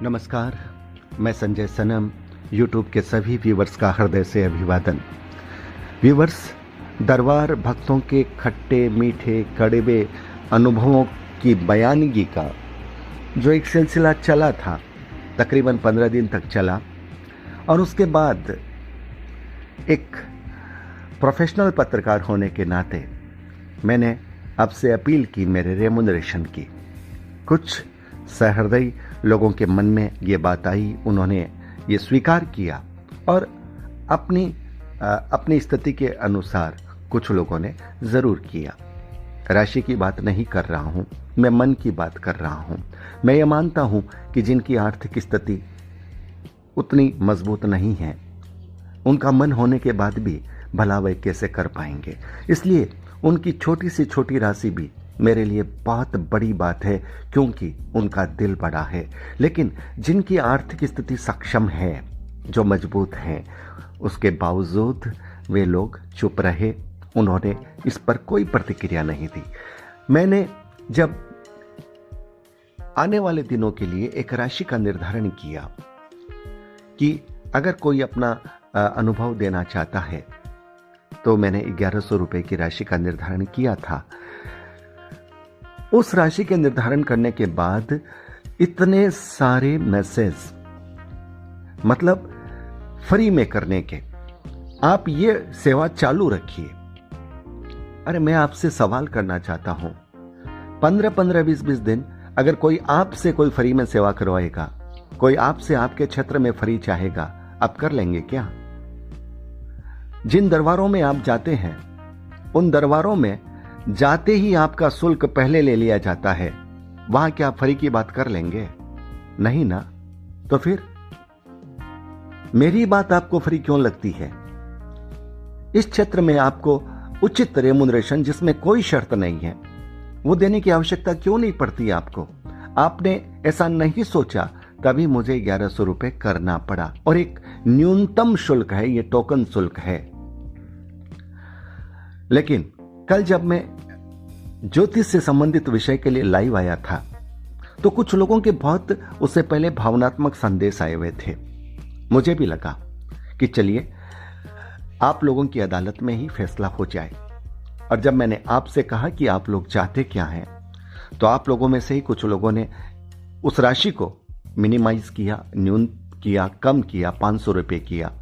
नमस्कार, मैं संजय सनम। यूट्यूब के सभी व्यूवर्स का हृदय से अभिवादन। व्यूवर्स, दरबार भक्तों के खट्टे मीठे कड़वे अनुभवों की बयानगी का जो एक सिलसिला चला था, तकरीबन 15 दिन तक चला, और उसके बाद एक प्रोफेशनल पत्रकार होने के नाते मैंने आपसे अपील की मेरे रेमुनरेशन की। कुछ सहृदयी लोगों के मन में ये बात आई, उन्होंने ये स्वीकार किया और अपनी स्थिति के अनुसार कुछ लोगों ने ज़रूर किया। राशि की बात नहीं कर रहा हूँ, मैं मन की बात कर रहा हूँ। मैं ये मानता हूँ कि जिनकी आर्थिक स्थिति उतनी मजबूत नहीं है, उनका मन होने के बाद भी भला वह कैसे कर पाएंगे। इसलिए उनकी छोटी से छोटी राशि भी मेरे लिए बहुत बड़ी बात है, क्योंकि उनका दिल बड़ा है। लेकिन जिनकी आर्थिक स्थिति सक्षम है, जो मजबूत हैं, उसके बावजूद वे लोग चुप रहे, उन्होंने इस पर कोई प्रतिक्रिया नहीं दी। मैंने जब आने वाले दिनों के लिए एक राशि का निर्धारण किया कि अगर कोई अपना अनुभव देना चाहता है, तो मैंने 1100 रुपये की राशि का निर्धारण किया था। उस राशि के निर्धारण करने के बाद इतने सारे मैसेज, मतलब फ्री में करने के, आप ये सेवा चालू रखिए। अरे मैं आपसे सवाल करना चाहता हूं, 15-15, 20-20 दिन अगर कोई आपसे कोई फ्री में सेवा करवाएगा, कोई आपसे आपके क्षेत्र में फ्री चाहेगा, आप कर लेंगे क्या? जिन दरबारों में आप जाते हैं, उन दरबारों में जाते ही आपका शुल्क पहले ले लिया जाता है। वहां क्या फ्री की बात कर लेंगे? नहीं ना। तो फिर मेरी बात आपको फ्री क्यों लगती है? इस क्षेत्र में आपको उचित रेमुनरेशन, जिसमें कोई शर्त नहीं है, वो देने की आवश्यकता क्यों नहीं पड़ती आपको? आपने ऐसा नहीं सोचा, तभी मुझे 1100 रुपये करना पड़ा। और एक न्यूनतम शुल्क है, ये टोकन शुल्क है। लेकिन कल जब मैं ज्योतिष से संबंधित विषय के लिए लाइव आया था, तो कुछ लोगों के बहुत उससे पहले भावनात्मक संदेश आए हुए थे। मुझे भी लगा कि चलिए आप लोगों की अदालत में ही फैसला हो जाए। और जब मैंने आपसे कहा कि आप लोग चाहते क्या हैं, तो आप लोगों में से ही कुछ लोगों ने उस राशि को मिनिमाइज किया, न्यून किया, कम किया, 500 रुपये किया।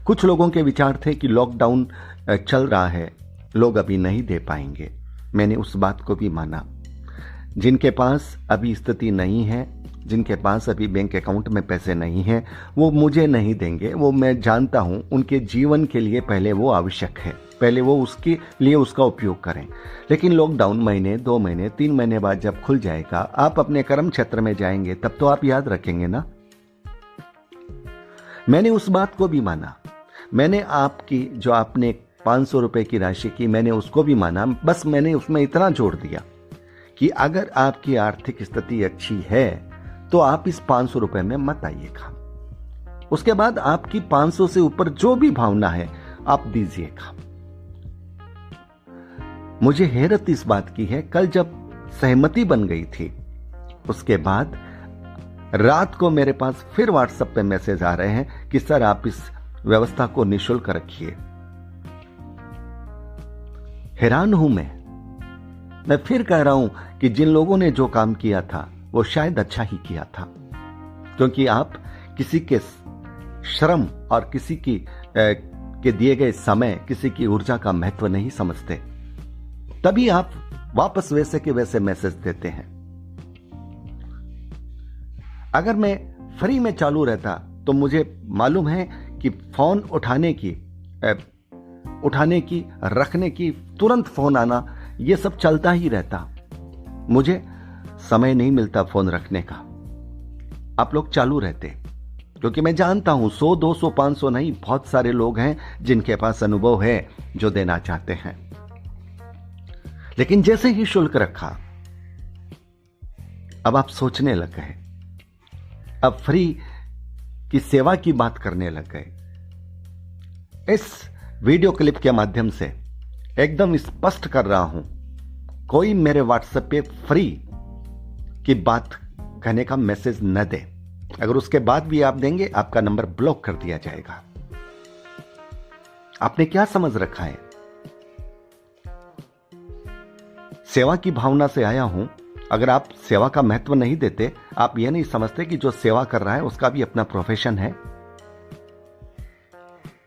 कुछ लोगों के विचार थे कि लॉकडाउन चल रहा है, लोग अभी नहीं दे पाएंगे। मैंने उस बात को भी माना। जिनके पास अभी स्थिति नहीं है, जिनके पास अभी बैंक अकाउंट में पैसे नहीं हैं, वो मुझे नहीं देंगे। वो मैं जानता हूं, उनके जीवन के लिए पहले वो आवश्यक है, पहले वो उसके लिए उसका उपयोग करें। लेकिन लॉकडाउन महीने, 2 महीने, 3 महीने बाद जब खुल जाएगा, आप अपने कर्म क्षेत्र में जाएंगे, तब तो आप याद रखेंगे ना। मैंने उस बात को भी माना। मैंने आपकी जो आपने 500 रुपये की राशि की, मैंने उसको भी माना। बस मैंने उसमें इतना जोड़ दिया कि अगर आपकी आर्थिक स्थिति अच्छी है, तो आप इस 500 रुपये में मत आइएगा। उसके बाद आपकी 500 से ऊपर जो भी भावना है, आप दीजिएगा। मुझे हैरत इस बात की है, कल जब सहमति बन गई थी, उसके बाद रात को मेरे पास फिर व्हाट्सएप पे मैसेज आ रहे हैं कि सर आप इस व्यवस्था को निःशुल्क रखिए। हैरान हूं मैं फिर कह रहा हूं कि जिन लोगों ने जो काम किया था, वो शायद अच्छा ही किया था, क्योंकि आप किसी के श्रम और किसी की के दिए गए समय, किसी की ऊर्जा का महत्व नहीं समझते, तभी आप वापस वैसे के वैसे मैसेज देते हैं। अगर मैं फ्री में चालू रहता, तो मुझे मालूम है कि फोन उठाने की, रखने की, तुरंत फोन आना, यह सब चलता ही रहता। मुझे समय नहीं मिलता फोन रखने का। आप लोग चालू रहते, क्योंकि मैं जानता हूं 100, 200, 500 नहीं, बहुत सारे लोग हैं जिनके पास अनुभव है, जो देना चाहते हैं। लेकिन जैसे ही शुल्क रखा, अब आप सोचने लग गए, अब फ्री की सेवा की बात करने लग गए। इस वीडियो क्लिप के माध्यम से एकदम स्पष्ट कर रहा हूं, कोई मेरे व्हाट्सएप पे फ्री की बात कहने का मैसेज न दे। अगर उसके बाद भी आप देंगे, आपका नंबर ब्लॉक कर दिया जाएगा। आपने क्या समझ रखा है? सेवा की भावना से आया हूं। अगर आप सेवा का महत्व नहीं देते, आप यह नहीं समझते कि जो सेवा कर रहा है उसका भी अपना प्रोफेशन है,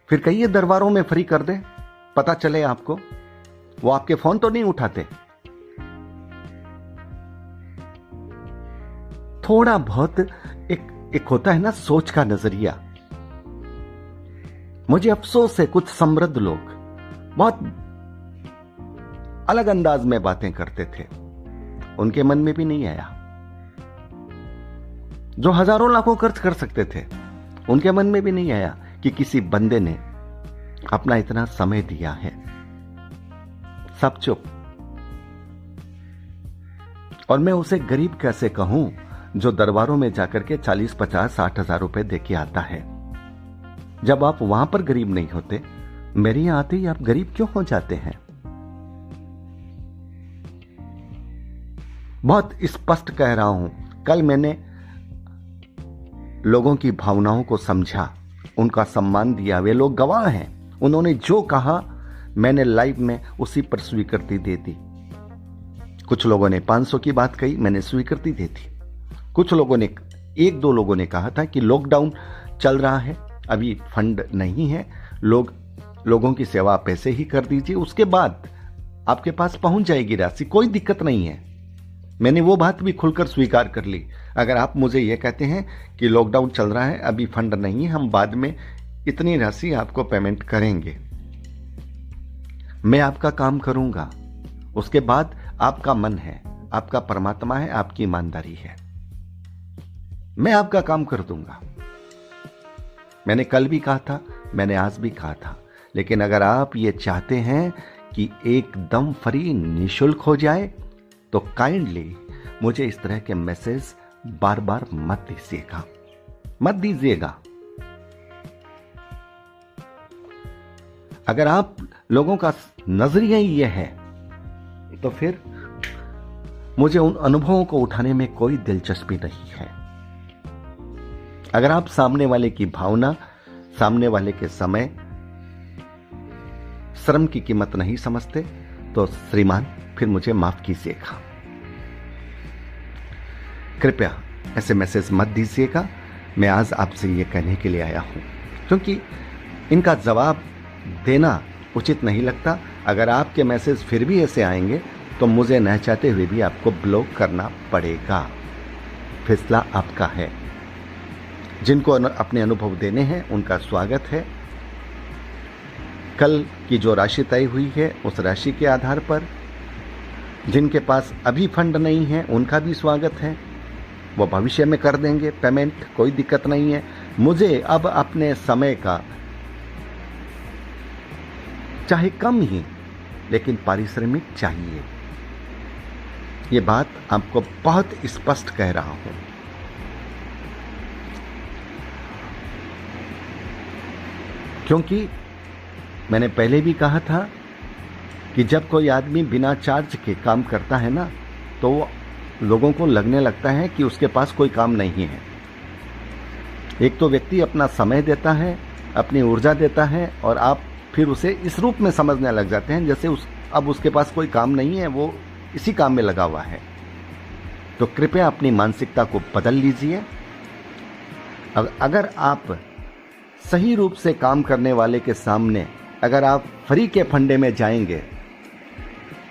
फिर कहिए दरबारों में फ्री कर दे, पता चले आपको। वो आपके फोन तो नहीं उठाते। थोड़ा बहुत एक होता है ना सोच का नजरिया। मुझे अफसोस है, कुछ समृद्ध लोग बहुत अलग अंदाज में बातें करते थे, उनके मन में भी नहीं आया। जो हजारों लाखों खर्च कर सकते थे, उनके मन में भी नहीं आया कि किसी बंदे ने अपना इतना समय दिया है। सब चुप। और मैं उसे गरीब कैसे कहूं जो दरबारों में जाकर के 40, 50, 60 हजार रुपए देके आता है। जब आप वहां पर गरीब नहीं होते, मेरे यहां आते ही आप गरीब क्यों हो जाते हैं? बहुत स्पष्ट कह रहा हूं। कल मैंने लोगों की भावनाओं को समझा, उनका सम्मान दिया। वे लोग गवाह हैं। उन्होंने जो कहा मैंने लाइव में उसी पर स्वीकृति दे दी। कुछ लोगों ने 500 की बात कही, मैंने स्वीकृति दे दी। कुछ लोगों ने, एक दो लोगों ने कहा था कि लॉकडाउन चल रहा है, अभी फंड नहीं है, लोगों की सेवा पैसे ही कर दीजिए, उसके बाद आपके पास पहुंच जाएगी राशि, कोई दिक्कत नहीं है। मैंने वो बात भी खुलकर स्वीकार कर ली। अगर आप मुझे ये कहते हैं कि लॉकडाउन चल रहा है, अभी फंड नहीं है, हम बाद में इतनी राशि आपको पेमेंट करेंगे, मैं आपका काम करूंगा। उसके बाद आपका मन है, आपका परमात्मा है, आपकी ईमानदारी है, मैं आपका काम कर दूंगा। मैंने कल भी कहा था, मैंने आज भी कहा था। लेकिन अगर आप ये चाहते हैं कि एकदम फ्री निशुल्क हो जाए, तो काइंडली मुझे इस तरह के मैसेज बार बार मत दीजिएगा, मत दीजिएगा। अगर आप लोगों का नजरिया ही यह है, तो फिर मुझे उन अनुभवों को उठाने में कोई दिलचस्पी नहीं है। अगर आप सामने वाले की भावना, सामने वाले के समय, श्रम की कीमत नहीं समझते, तो श्रीमान फिर मुझे माफ कीजिएगा। कृपया ऐसे मैसेज मत दीजिएगा। मैं आज आपसे ये कहने के लिए आया हूं, क्योंकि इनका जवाब देना उचित नहीं लगता। अगर आपके मैसेज फिर भी ऐसे आएंगे, तो मुझे न चाहते हुए भी आपको ब्लॉक करना पड़ेगा। फैसला आपका है। जिनको अपने अनुभव देने हैं, उनका स्वागत है। कल की जो राशि तय हुई है, उस राशि के आधार पर जिनके पास अभी फंड नहीं है, उनका भी स्वागत है। वो भविष्य में कर देंगे पेमेंट, कोई दिक्कत नहीं है। मुझे अब अपने समय का, चाहे कम ही, लेकिन पारिश्रमिक चाहिए। ये बात आपको बहुत स्पष्ट कह रहा हूं। क्योंकि मैंने पहले भी कहा था कि जब कोई आदमी बिना चार्ज के काम करता है ना, तो लोगों को लगने लगता है कि उसके पास कोई काम नहीं है। एक तो व्यक्ति अपना समय देता है, अपनी ऊर्जा देता है, और आप फिर उसे इस रूप में समझने लग जाते हैं जैसे अब उसके पास कोई काम नहीं है, वो इसी काम में लगा हुआ है। तो कृपया अपनी मानसिकता को बदल लीजिए। अगर आप सही रूप से काम करने वाले के सामने अगर आप फ्री के फंडे में जाएंगे,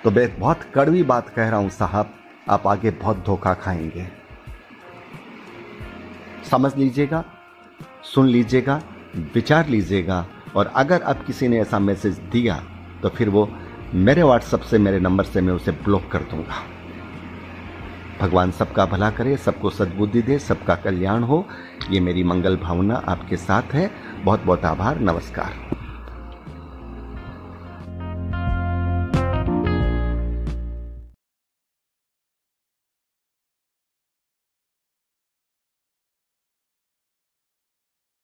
तो मैं बहुत कड़वी बात कह रहा हूं साहब, आप आगे बहुत धोखा खाएंगे। समझ लीजिएगा, सुन लीजिएगा, विचार लीजिएगा। और अगर अब किसी ने ऐसा मैसेज दिया, तो फिर वो मेरे व्हाट्सएप से, मेरे नंबर से मैं उसे ब्लॉक कर दूंगा। भगवान सबका भला करे, सबको सद्बुद्धि दे, सबका कल्याण हो, ये मेरी मंगल भावना आपके साथ है। बहुत बहुत आभार। नमस्कार।